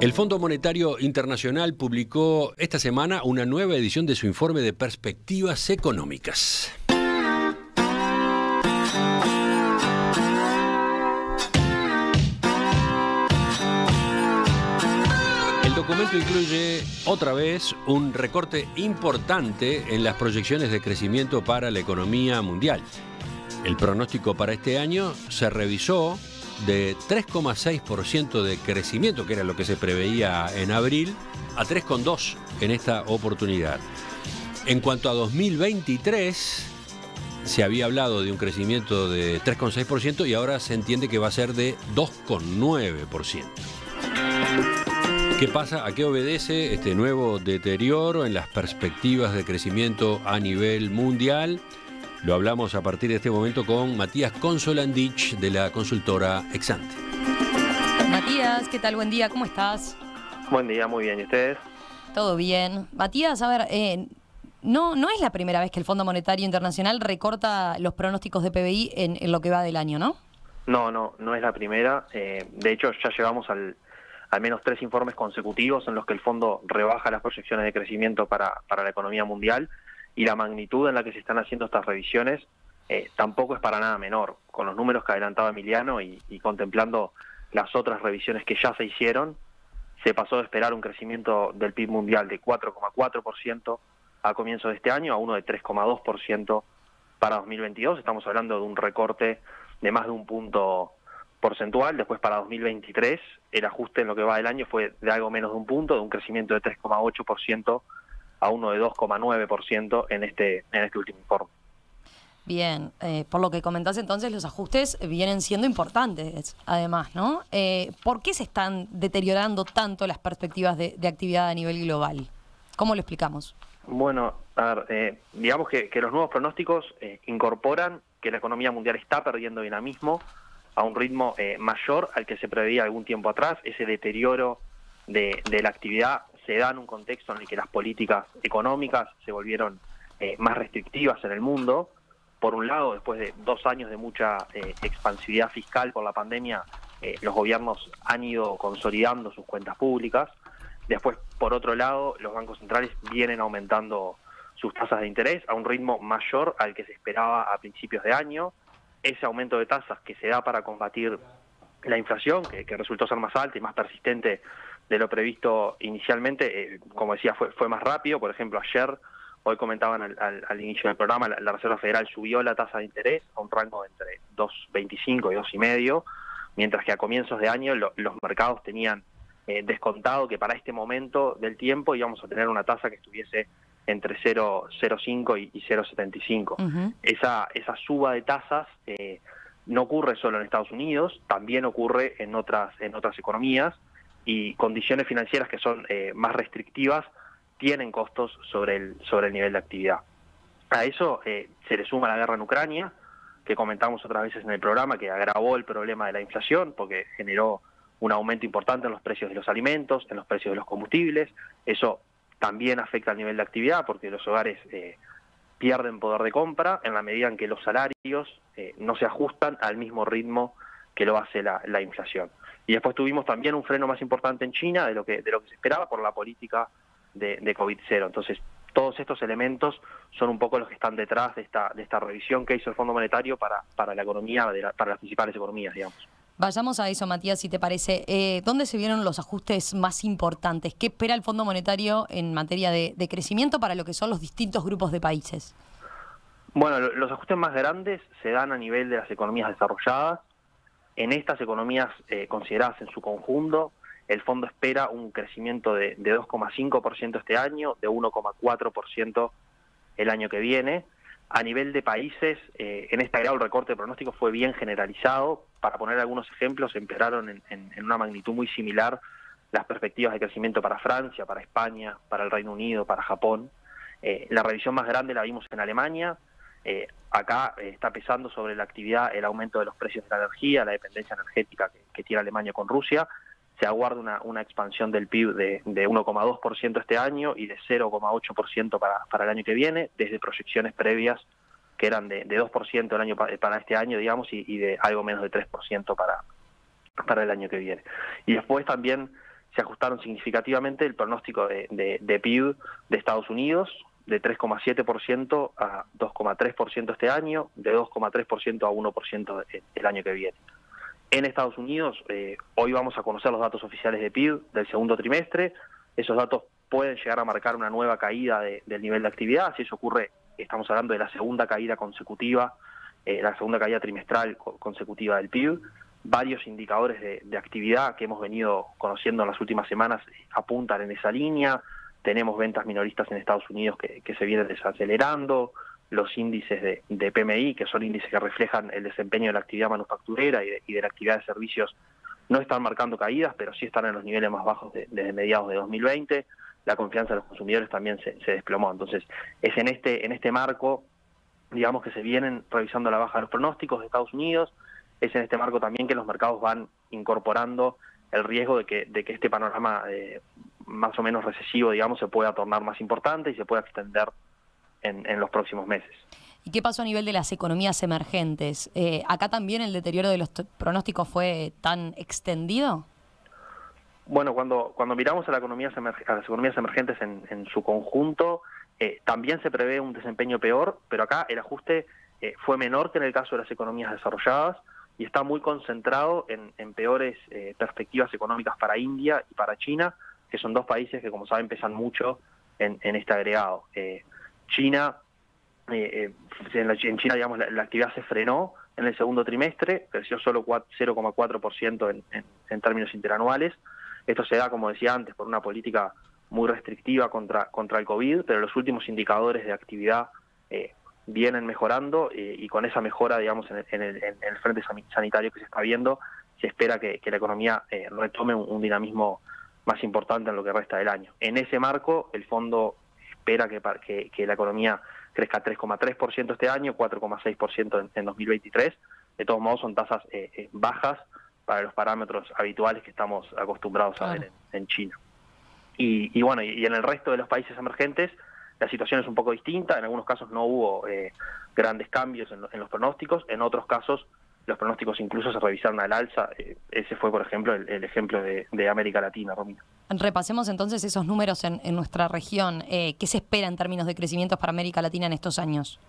El Fondo Monetario Internacional publicó esta semana una nueva edición de su informe de perspectivas económicas. El documento incluye otra vez un recorte importante en las proyecciones de crecimiento para la economía mundial. El pronóstico para este año se revisó de 3,6% de crecimiento, que era lo que se preveía en abril, a 3,2% en esta oportunidad. En cuanto a 2023, se había hablado de un crecimiento de 3,6% y ahora se entiende que va a ser de 2,9%. ¿Qué pasa? ¿A qué obedece este nuevo deterioro en las perspectivas de crecimiento a nivel mundial? Lo hablamos a partir de este momento con Matías Consolandich de la consultora Exante. Matías, ¿qué tal? Buen día, ¿cómo estás? Buen día, muy bien. ¿Y ustedes? Todo bien. Matías, a ver, no es la primera vez que el Fondo Monetario Internacional recorta los pronósticos de PBI en lo que va del año, ¿no? No es la primera. De hecho, ya llevamos al menos 3 informes consecutivos en los que el fondo rebaja las proyecciones de crecimiento para la economía mundial, y la magnitud en la que se están haciendo estas revisiones tampoco es para nada menor. Con los números que adelantaba Emiliano y contemplando las otras revisiones que ya se hicieron, se pasó de esperar un crecimiento del PIB mundial de 4,4% a comienzo de este año a uno de 3,2% para 2022. Estamos hablando de un recorte de más de un punto porcentual. Después, para 2023, el ajuste en lo que va del año fue de algo menos de un punto, de un crecimiento de 3,8% a uno de 2,9% en este último informe. Bien, por lo que comentás entonces, los ajustes vienen siendo importantes, además, ¿no? ¿Por qué se están deteriorando tanto las perspectivas de actividad a nivel global? ¿Cómo lo explicamos? Bueno, a ver, digamos que los nuevos pronósticos incorporan que la economía mundial está perdiendo dinamismo a un ritmo mayor al que se preveía algún tiempo atrás. Ese deterioro de la actividad se da en un contexto en el que las políticas económicas se volvieron más restrictivas en el mundo. Por un lado, después de 2 años de mucha expansividad fiscal por la pandemia, los gobiernos han ido consolidando sus cuentas públicas. Después, por otro lado, los bancos centrales vienen aumentando sus tasas de interés a un ritmo mayor al que se esperaba a principios de año. Ese aumento de tasas que se da para combatir la inflación, que resultó ser más alta y más persistente de lo previsto inicialmente, como decía, fue más rápido. Por ejemplo, hoy comentaban al inicio del programa, la Reserva Federal subió la tasa de interés a un rango entre 2,25 y 2,5, mientras que a comienzos de año los mercados tenían descontado que para este momento del tiempo íbamos a tener una tasa que estuviese entre 0,05 y 0,75. Uh-huh. Esa suba de tasas no ocurre solo en Estados Unidos, también ocurre en otras economías, y condiciones financieras que son más restrictivas tienen costos sobre el nivel de actividad. A eso se le suma la guerra en Ucrania, que comentamos otras veces en el programa, que agravó el problema de la inflación porque generó un aumento importante en los precios de los alimentos, en los precios de los combustibles. Eso también afecta al nivel de actividad porque los hogares pierden poder de compra en la medida en que los salarios no se ajustan al mismo ritmo que lo hace la inflación. Y después tuvimos también un freno más importante en China de lo que se esperaba por la política de COVID-0. Entonces, todos estos elementos son un poco los que están detrás de esta revisión que hizo el Fondo Monetario para la economía, para las principales economías, digamos. Vayamos a eso, Matías, si te parece. ¿Dónde se vieron los ajustes más importantes? ¿Qué espera el Fondo Monetario en materia de crecimiento para lo que son los distintos grupos de países? Bueno, los ajustes más grandes se dan a nivel de las economías desarrolladas. En estas economías consideradas en su conjunto, el fondo espera un crecimiento de 2,5% este año, de 1,4% el año que viene. A nivel de países, en esta grado el recorte de pronóstico fue bien generalizado. Para poner algunos ejemplos, empeoraron en una magnitud muy similar las perspectivas de crecimiento para Francia, para España, para el Reino Unido, para Japón. La revisión más grande la vimos en Alemania. Acá está pesando sobre la actividad el aumento de los precios de la energía, la dependencia energética que tiene Alemania con Rusia. Se aguarda una expansión del PIB de 1,2% este año y de 0,8% para el año que viene, desde proyecciones previas que eran de 2% para este año, digamos, y de algo menos de 3% para el año que viene. Y después también se ajustaron significativamente el pronóstico de PIB de Estados Unidos, de 3,7% a 2,3% este año, de 2,3% a 1% el año que viene. En Estados Unidos, hoy vamos a conocer los datos oficiales de PIB del segundo trimestre. Esos datos pueden llegar a marcar una nueva caída del nivel de actividad. Si eso ocurre, estamos hablando de la segunda caída consecutiva, la segunda caída trimestral consecutiva del PIB. Varios indicadores de actividad que hemos venido conociendo en las últimas semanas apuntan en esa línea. Tenemos ventas minoristas en Estados Unidos que se vienen desacelerando. Los índices de PMI, que son índices que reflejan el desempeño de la actividad manufacturera y de la actividad de servicios, no están marcando caídas, pero sí están en los niveles más bajos desde mediados de 2020. La confianza de los consumidores también se desplomó. Entonces, es en este marco, digamos, que se vienen revisando la baja de los pronósticos de Estados Unidos. Es en este marco también que los mercados van incorporando el riesgo de que este panorama más o menos recesivo, digamos, se pueda tornar más importante y se pueda extender en los próximos meses. ¿Y qué pasó a nivel de las economías emergentes? ¿Acá también el deterioro de los pronósticos fue tan extendido? Bueno, cuando miramos a las economías emergentes en su conjunto, también se prevé un desempeño peor, pero acá el ajuste fue menor que en el caso de las economías desarrolladas y está muy concentrado en peores perspectivas económicas para India y para China, que son dos países que, como saben, pesan mucho en este agregado. China, en China, digamos, la actividad se frenó en el segundo trimestre, creció solo 0,4% en términos interanuales. Esto se da, como decía antes, por una política muy restrictiva contra el COVID, pero los últimos indicadores de actividad vienen mejorando y con esa mejora, digamos, en el frente sanitario que se está viendo, se espera que la economía retome un dinamismo más importante en lo que resta del año. En ese marco, el fondo espera que la economía crezca 3,3% este año, 4,6% en 2023. De todos modos, son tasas bajas para los parámetros habituales que estamos acostumbrados a ver en China. Y bueno, y en el resto de los países emergentes, la situación es un poco distinta. En algunos casos no hubo grandes cambios en los pronósticos, en otros casos los pronósticos incluso se revisaron al alza. Ese fue, por ejemplo, el ejemplo de América Latina, Romina. Repasemos entonces esos números en nuestra región. ¿Qué se espera en términos de crecimientos para América Latina en estos años?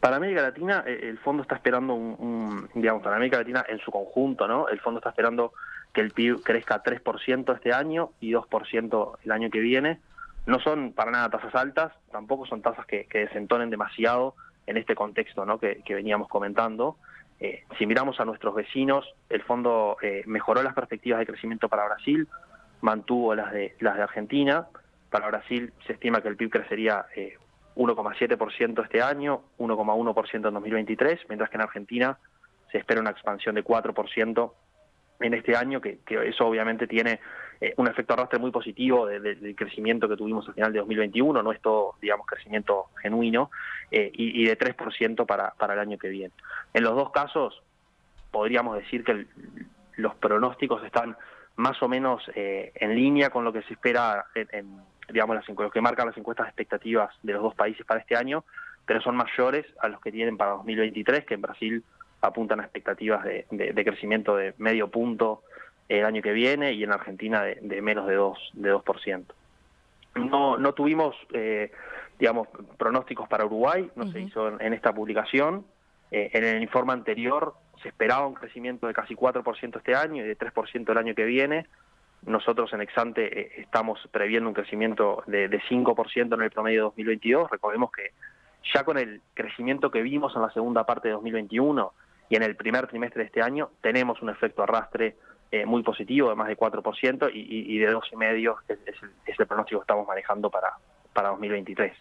Para América Latina, el fondo está esperando digamos, para América Latina en su conjunto, ¿no? El fondo está esperando que el PIB crezca 3% este año y 2% el año que viene. No son para nada tasas altas, tampoco son tasas que desentonen demasiado en este contexto, ¿no?, que veníamos comentando. Si miramos a nuestros vecinos, el fondo mejoró las perspectivas de crecimiento para Brasil, mantuvo las de Argentina. Para Brasil se estima que el PIB crecería 1,7% este año, 1,1% en 2023, mientras que en Argentina se espera una expansión de 4% en este año, que eso obviamente tiene un efecto arrastre muy positivo del crecimiento que tuvimos al final de 2021, no es todo, digamos, crecimiento genuino, y de 3% para el año que viene. En los dos casos podríamos decir que los pronósticos están más o menos en línea con lo que se espera digamos, lo que marcan las encuestas de expectativas de los dos países para este año, pero son mayores a los que tienen para 2023, que en Brasil apuntan a expectativas de crecimiento de medio punto el año que viene y en Argentina de menos de 2%. No tuvimos, digamos, pronósticos para Uruguay, no se hizo en esta publicación. En el informe anterior se esperaba un crecimiento de casi 4% este año y de 3% el año que viene. Nosotros en Exante estamos previendo un crecimiento de 5% en el promedio de 2022. Recordemos que ya con el crecimiento que vimos en la segunda parte de 2021 y en el primer trimestre de este año, tenemos un efecto arrastre muy positivo de más de 4% y de 2,5% es el pronóstico que estamos manejando para 2023.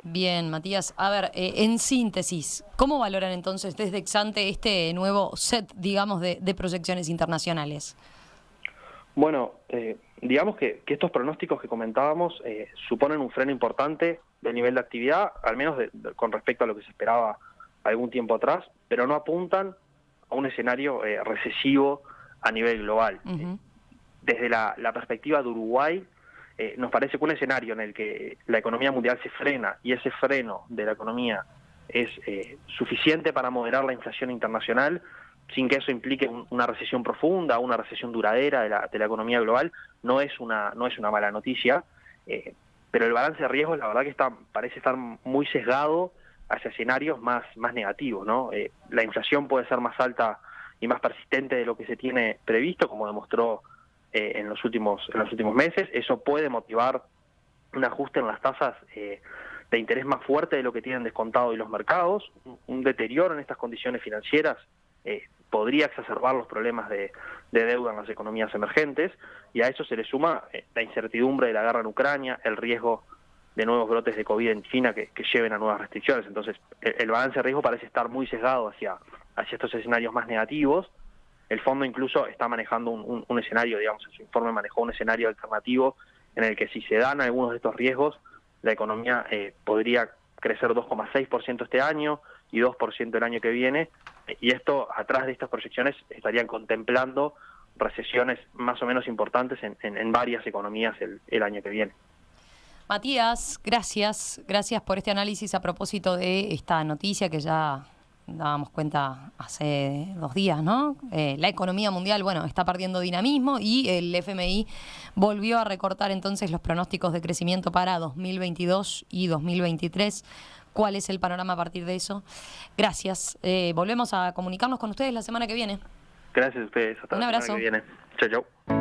Bien, Matías. A ver, en síntesis, ¿cómo valoran entonces desde Exante este nuevo set, digamos, de proyecciones internacionales? Bueno, digamos que estos pronósticos que comentábamos suponen un freno importante del nivel de actividad, al menos con respecto a lo que se esperaba algún tiempo atrás, pero no apuntan a un escenario recesivo a nivel global. Desde la perspectiva de Uruguay, nos parece que un escenario en el que la economía mundial se frena y ese freno de la economía es suficiente para moderar la inflación internacional, sin que eso implique una recesión profunda, una recesión duradera de la economía global, no es una mala noticia, pero el balance de riesgos la verdad que parece estar muy sesgado hacia escenarios más negativos, ¿no? La inflación puede ser más alta y más persistente de lo que se tiene previsto, como demostró en los últimos meses. Eso puede motivar un ajuste en las tasas de interés más fuerte de lo que tienen descontado y los mercados. Un deterioro en estas condiciones financieras podría exacerbar los problemas de deuda en las economías emergentes, y a eso se le suma la incertidumbre de la guerra en Ucrania, el riesgo de nuevos brotes de COVID en China que lleven a nuevas restricciones. Entonces, el balance de riesgo parece estar muy sesgado hacia estos escenarios más negativos. El fondo incluso está manejando un escenario, digamos, en su informe manejó un escenario alternativo en el que si se dan algunos de estos riesgos, la economía podría crecer 2,6% este año y 2% el año que viene, y esto, atrás de estas proyecciones, estarían contemplando recesiones más o menos importantes en varias economías el año que viene. Matías, gracias por este análisis a propósito de esta noticia que ya dábamos cuenta hace 2 días, ¿no? La economía mundial, bueno, está perdiendo dinamismo y el FMI volvió a recortar entonces los pronósticos de crecimiento para 2022 y 2023. ¿Cuál es el panorama a partir de eso? Gracias. Volvemos a comunicarnos con ustedes la semana que viene. Gracias a ustedes. Hasta un la abrazo. semana que viene. Chau, chau.